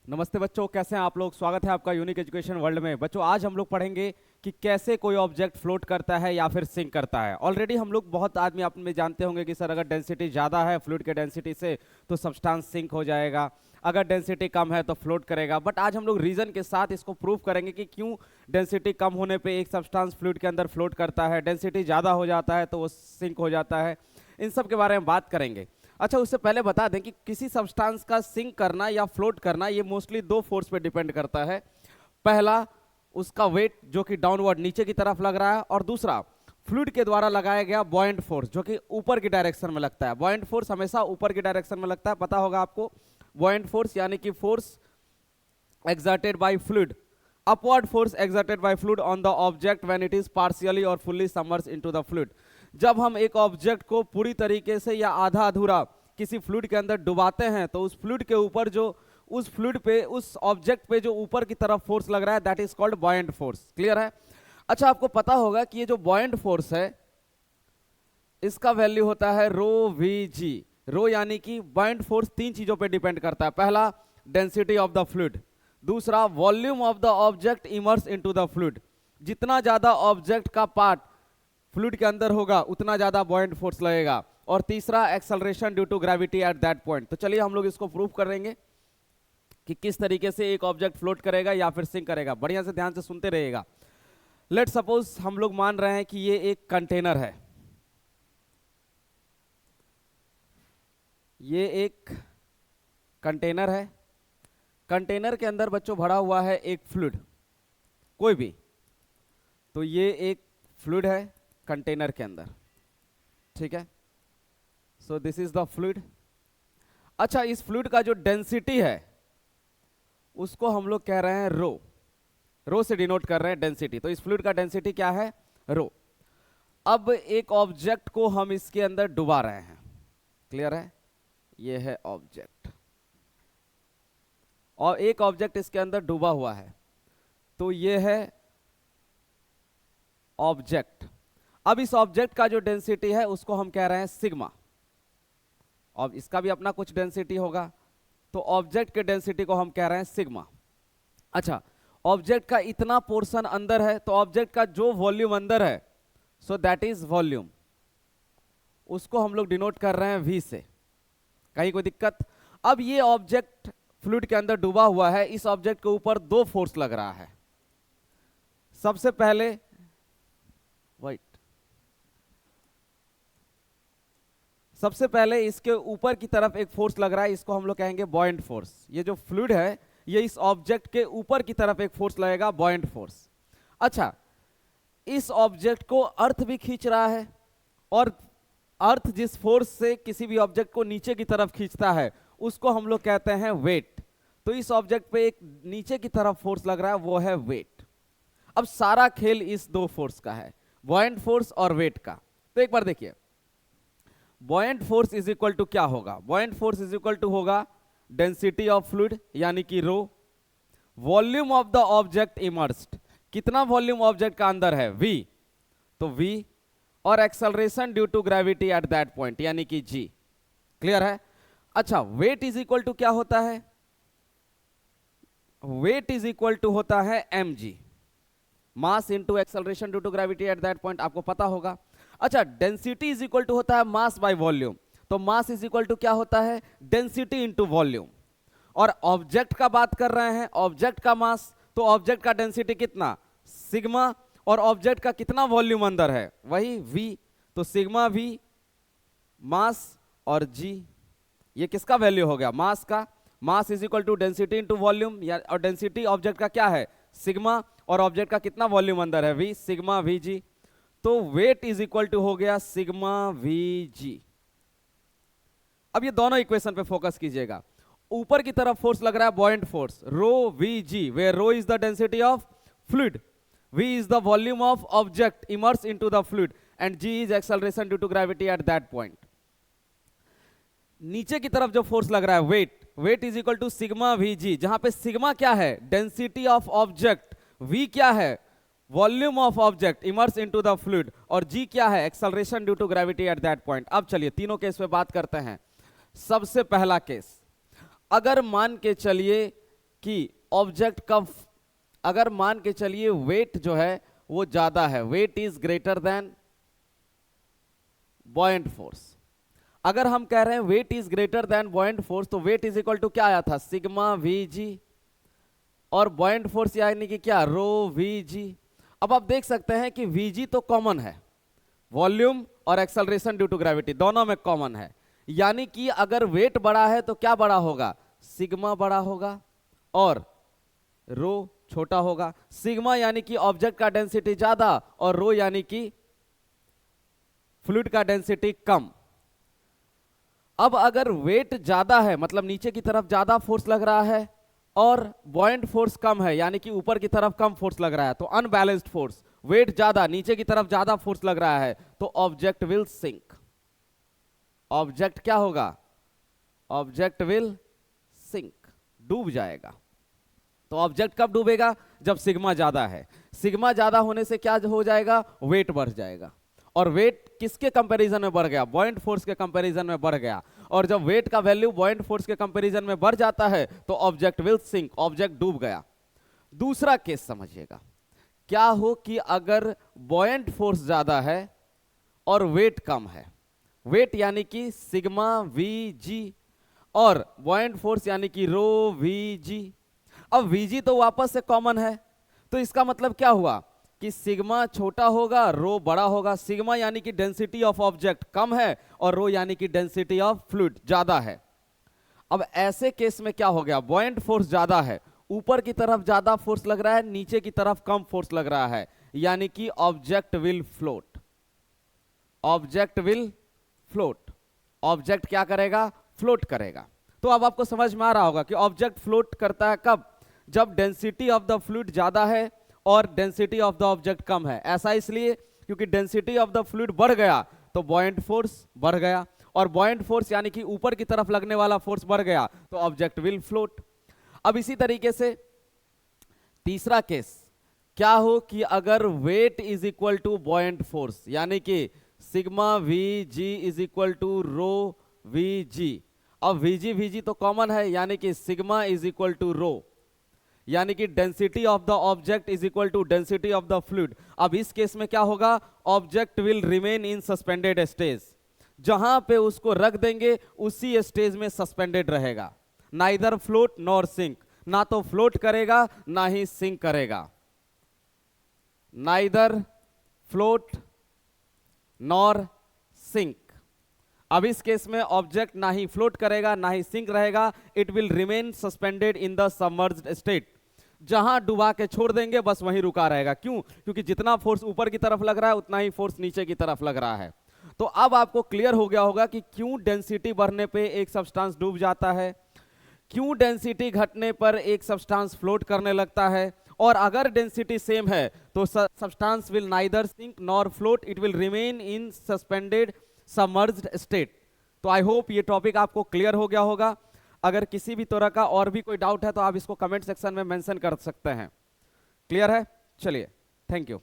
नमस्ते बच्चों, कैसे हैं आप लोग। स्वागत है आपका यूनिक एजुकेशन वर्ल्ड में। बच्चों, आज हम लोग पढ़ेंगे कि कैसे कोई ऑब्जेक्ट फ्लोट करता है या फिर सिंक करता है। ऑलरेडी हम लोग बहुत आदमी आप में जानते होंगे कि सर अगर डेंसिटी ज़्यादा है फ्लूइड के डेंसिटी से तो सब्सटेंस सिंक हो जाएगा, अगर डेंसिटी कम है तो फ्लोट करेगा। बट आज हम लोग रीजन के साथ इसको प्रूव करेंगे कि क्यों डेंसिटी कम होने पे एक सब्सटेंस फ्लूइड के अंदर फ्लोट करता है, डेंसिटी ज़्यादा हो जाता है तो वो सिंक हो जाता है। इन सब के बारे में बात करेंगे। अच्छा, उससे पहले बता दें कि किसी सब्सटेंस का सिंक करना या फ्लोट करना ये मोस्टली दो फोर्स पे डिपेंड करता है। पहला, उसका वेट जो कि डाउनवर्ड नीचे की तरफ लग रहा है, और दूसरा फ्लूइड के द्वारा लगाया गया बॉयंट फोर्स जो कि ऊपर की डायरेक्शन में लगता है। बॉयंट फोर्स हमेशा ऊपर की डायरेक्शन में लगता है, पता होगा आपको। बॉयंट फोर्स यानी कि force exerted by fluid, upward force exerted by fluid on the object when it is partially or fully submerged into the fluid। जब हम एक ऑब्जेक्ट को पूरी तरीके से या आधा अधूरा किसी फ्लूइड के अंदर डुबाते हैं तो उस फ्लूइड के ऊपर जो उस फ्लूइड पे उस ऑब्जेक्ट पे जो ऊपर की तरफ फोर्स लग रहा है that is called buoyant force. Clear है। अच्छा, आपको पता होगा कि ये जो बॉयंट फोर्स है इसका वैल्यू होता है रो वी जी। रो यानी कि बॉयंट फोर्स तीन चीजों पे डिपेंड करता है। पहला, डेंसिटी ऑफ द फ्लूइड। दूसरा, volume of the object immerse into the fluid. जितना ज्यादा ऑब्जेक्ट का पार्ट फ्लूइड के अंदर होगा उतना ज्यादा बॉयंट फोर्स लगेगा। और तीसरा, acceleration due to gravity at that point. तो चलिए हम लोग इसको प्रूव करेंगे कि किस तरीके से एक ऑब्जेक्ट फ्लोट करेगा या फिर सिंक करेगा। बढ़िया से ध्यान से सुनते रहिएगा। लेट सपोज हम लोग मान रहे हैं कि ये एक कंटेनर है। ये एक कंटेनर है। कंटेनर के अंदर बच्चों भरा हुआ है एक फ्लूइड, कोई भी। तो ये एक फ्लूइड है कंटेनर के अंदर, ठीक है। So this is the fluid. अच्छा, इस फ्लूइड का जो डेंसिटी है उसको हम लोग कह रहे हैं रो। रो से डिनोट कर रहे हैं डेंसिटी। तो इस फ्लूइड का डेंसिटी क्या है? रो। अब एक ऑब्जेक्ट को हम इसके अंदर डुबा रहे हैं। क्लियर है। ये है ऑब्जेक्ट और एक ऑब्जेक्ट इसके अंदर डूबा हुआ है। तो ये है ऑब्जेक्ट। अब इस ऑब्जेक्ट का जो डेंसिटी है उसको हम कह रहे हैं सिग्मा। और इसका भी अपना कुछ डेंसिटी होगा, तो ऑब्जेक्ट के डेंसिटी को हम कह रहे हैं सिग्मा। अच्छा, ऑब्जेक्ट का इतना पोर्शन अंदर है तो ऑब्जेक्ट का जो वॉल्यूम अंदर है सो दैट इज वॉल्यूम, उसको हम लोग डिनोट कर रहे हैं वी से। कहीं कोई दिक्कत? अब ये ऑब्जेक्ट फ्लूइड के अंदर डूबा हुआ है। इस ऑब्जेक्ट के ऊपर दो फोर्स लग रहा है। सबसे पहले वाइट, सबसे पहले इसके ऊपर की तरफ एक फोर्स लग रहा है, इसको हम लोग कहेंगे बॉयंट फोर्स। ये जो फ्लूइड है ये इस ऑब्जेक्ट के ऊपर की तरफ एक फोर्स लगेगा, बॉयंट फोर्स। अच्छा, इस ऑब्जेक्ट को अर्थ भी खींच रहा है, और अर्थ जिस फोर्स से किसी भी ऑब्जेक्ट को नीचे की तरफ खींचता है उसको हम लोग कहते हैं वेट। तो इस ऑब्जेक्ट पे एक नीचे की तरफ फोर्स लग रहा है, वो है वेट। अब सारा खेल इस दो फोर्स का है, बॉयंट फोर्स और वेट का। तो एक बार देखिए, buoyant force is equal to क्या होगा? Buoyant force is equal to होगा डेंसिटी ऑफ फ्लूइड यानी कि रो, volume of the object immersed. कितना वॉल्यूम ऑब्जेक्ट का अंदर है? वी, तो वी, और acceleration due to gravity at that point यानी कि जी। क्लियर है। अच्छा, वेट इज इक्वल टू क्या होता है? वेट इज इक्वल टू होता है mg, mass into acceleration due to gravity at that point, आपको पता होगा। अच्छा, डेंसिटी इज इक्वल टू होता है मास बाय वॉल्यूम। तो मास इज इक्वल टू क्या होता है? Density into volume. और ऑब्जेक्ट का बात कर रहे हैं, ऑब्जेक्ट का मास, तो ऑब्जेक्ट का डेंसिटी कितना? सिग्मा। और ऑब्जेक्ट का कितना वॉल्यूम अंदर है? वही v। तो सिग्मा v मास और g, ये किसका वैल्यू हो गया? मास का। Mass is equal to density into volume, और डेंसिटी ऑब्जेक्ट का क्या है? सिग्मा। और ऑब्जेक्ट का कितना वॉल्यूम अंदर है? v, sigma V G. तो वेट इज इक्वल टू हो गया सिग्मा वी जी। अब ये दोनों इक्वेशन पे फोकस कीजिएगा। ऊपर की तरफ फोर्स लग रहा है buoyant force, rho V G, where rho is the density of fluid, v is the volume of object immersed into the fluid, and g is acceleration due to gravity at that point। नीचे की तरफ जो force लग रहा है weight, weight is equal to sigma V G, जहां पे sigma क्या है? डेंसिटी ऑफ ऑब्जेक्ट, v क्या है? Volume of object immerse into the fluid, और g क्या है? Acceleration due to gravity at that point. अब चलिए तीनों केस पे बात करते हैं। सबसे पहला केस, अगर मान के चलिए कि ऑब्जेक्ट का अगर मान के चलिए वेट जो है वो ज्यादा है, weight is greater than buoyant force. अगर हम कह रहे हैं weight is greater than buoyant force, तो वेट इज इक्वल टू क्या आया था, सिग्मा वी जी, और बॉयंट फोर्स यानी कि क्या, रो वी जी। अब आप देख सकते हैं कि वी जी तो कॉमन है, वॉल्यूम और एक्सेलरेशन ड्यू टू ग्रेविटी दोनों में कॉमन है, यानी कि अगर वेट बड़ा है तो क्या बड़ा होगा, सिग्मा बड़ा होगा और रो छोटा होगा। सिग्मा यानी कि ऑब्जेक्ट का डेंसिटी ज्यादा और रो यानी कि फ्लूइड का डेंसिटी कम। अब अगर वेट ज्यादा है मतलब नीचे की तरफ ज्यादा फोर्स लग रहा है और बॉयंट फोर्स कम है यानी कि ऊपर की तरफ कम फोर्स लग रहा है, तो अनबैलेंस्ड फोर्स, वेट ज्यादा नीचे की तरफ ज्यादा फोर्स लग रहा है, तो ऑब्जेक्ट विल सिंक। ऑब्जेक्ट क्या होगा, ऑब्जेक्ट विल सिंक, डूब जाएगा। तो ऑब्जेक्ट कब डूबेगा, जब सिग्मा ज्यादा है। सिग्मा ज्यादा होने से क्या हो जाएगा, वेट बढ़ जाएगा, और वेट किसके कंपैरिजन में बढ़ गया, बॉयंट फोर्स के कंपैरिजन में बढ़ गया, और जब वेट का वैल्यू बॉयंट फोर्स के कंपैरिजन में बढ़ जाता है तो ऑब्जेक्ट विल सिंक, ऑब्जेक्ट डूब गया। दूसरा केस समझिएगा, क्या हो कि अगर बॉयंट फोर्स ज्यादा है और वेट कम है, वेट यानी कि सिग्मा वी जी और बॉयंट फोर्स यानी कि रो वी जी। अब वी जी तो वापस से कॉमन है, तो इसका मतलब क्या हुआ कि सिग्मा छोटा होगा, रो बड़ा होगा। सिग्मा यानी कि डेंसिटी ऑफ ऑब्जेक्ट कम है और रो यानी कि डेंसिटी ऑफ फ्लूइड ज्यादा है। अब ऐसे केस में क्या हो गया, बॉयंट फोर्स ज्यादा है, ऊपर की तरफ ज्यादा फोर्स लग रहा है, नीचे की तरफ कम फोर्स लग रहा है, यानी कि object will float. Object will float, object क्या करेगा, फ्लोट करेगा। तो अब आपको समझ में आ रहा होगा कि ऑब्जेक्ट फ्लोट करता है कब, जब डेंसिटी ऑफ द फ्लूइड ज्यादा है और डेंसिटी ऑफ द ऑब्जेक्ट कम है। ऐसा इसलिए क्योंकि डेंसिटी ऑफ द फ्लूइड बढ़ गया तो बॉयंट फोर्स बढ़ गया, और बॉयंट फोर्स यानी कि ऊपर की तरफ लगने वाला फोर्स बढ़ गया तो ऑब्जेक्ट विल फ्लोट। अब इसी तरीके से तीसरा केस क्या हो कि अगर weight is equal to buoyant force यानी कि sigma V G is equal to rho V G. अब वी जी तो कॉमन है यानी कि sigma is equal to rho, यानी कि density of the object is equal to density of the fluid. अब इस केस में क्या होगा, object will remain in suspended stage, जहां पे उसको रख देंगे उसी स्टेज में सस्पेंडेड रहेगा, नाइदर फ्लोट नॉर सिंक, ना तो फ्लोट करेगा ना ही सिंक करेगा, नाइदर फ्लोट नॉर सिंक। अब इस केस में ऑब्जेक्ट ना ही फ्लोट करेगा ना ही सिंक रहेगा, it will remain suspended in the submerged state, जहां डुबा के छोड़ देंगे बस वहीं रुका रहेगा। क्यों, क्योंकि जितना फोर्स ऊपर की तरफ लग रहा है उतना ही फोर्स नीचे की तरफ लग रहा है। तो अब आपको क्लियर हो गया होगा कि क्यों डेंसिटी बढ़ने पे एक सब्सटेंस डूब जाता है, क्यों डेंसिटी घटने पर एक सब्सटेंस फ्लोट करने लगता है, और अगर डेंसिटी सेम है तो substance will neither sink nor float, it will remain in suspended submerged state. तो आई होप ये टॉपिक आपको क्लियर हो गया होगा। अगर किसी भी तरह का और भी कोई डाउट है तो आप इसको कमेंट सेक्शन में मेंशन कर सकते हैं। क्लियर है, चलिए, थैंक यू।